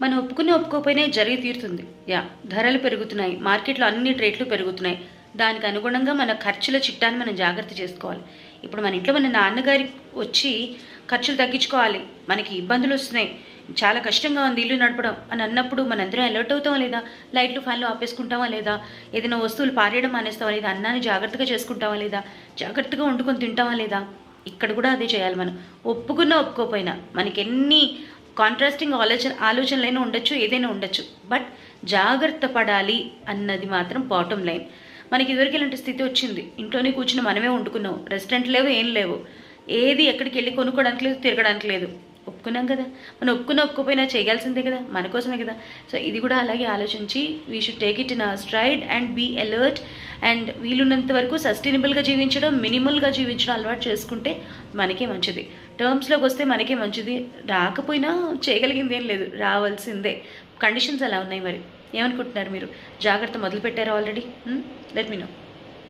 మనం ఒప్పుకోకపోయినా జరిగి తీరుతుంది. ధరలు పెరుగుతున్నాయి, మార్కెట్లో అన్ని రేట్లు పెరుగుతున్నాయి. దానికి అనుగుణంగా మన ఖర్చుల చిట్టాన్ని మనం జాగ్రత్త చేసుకోవాలి. ఇప్పుడు మన ఇంట్లో మన నాన్నగారి వచ్చి ఖర్చులు తగ్గించుకోవాలి, మనకి ఇబ్బందులు వస్తున్నాయి, చాలా కష్టంగా ఉంది ఇల్లు నడపడం అని అన్నప్పుడు మనందరం అలర్ట్ అవుతామా లేదా? లైట్లు ఫ్యాన్లు ఆపేసుకుంటామా లేదా? ఏదైనా వస్తువులు పారేయడం మానేస్తామా లేదా? అన్నాన్ని జాగ్రత్తగా చేసుకుంటామా లేదా? జాగ్రత్తగా వండుకొని తింటామా లేదా? ఇక్కడ కూడా అదే చేయాలి. మనం ఒప్పుకోకపోయినా మనకి ఎన్ని కాంట్రాస్టింగ్ ఆలోచనలైనా ఉండొచ్చు, ఏదైనా ఉండొచ్చు, బట్ జాగ్రత్త పడాలి అన్నది మాత్రం బాటమ్ లైన్. మనకి ఇదివరకు ఇలాంటి స్థితి వచ్చింది, ఇంట్లోనే కూర్చుని మనమే వండుకున్నాం, రెస్టారెంట్ లేవు, ఏం లేవు, ఏది ఎక్కడికి వెళ్ళి కొనుక్కోవడానికి లేదు, తిరగడానికి లేదు. ఒప్పుకున్నాం కదా, మనం ఒప్పుకోకపోయినా చేయాల్సిందే కదా, మన కోసమే కదా. సో ఇది కూడా అలాగే ఆలోచించి we should take it in a stride and be alert. And వీలున్నంత వరకు సస్టైనబుల్గా జీవించడం, మినిమల్గా జీవించడం అలవాటు చేసుకుంటే మనకే మంచిది. టర్మ్స్లోకి వస్తే మనకే మంచిది. రాకపోయినా చేయగలిగింది ఏం లేదు, రావాల్సిందే. కండిషన్స్ అలా ఉన్నాయి. మరి ఏమనుకుంటున్నారు మీరు? జాగ్రత్త మొదలు పెట్టారా ఆల్రెడీ? Let me no.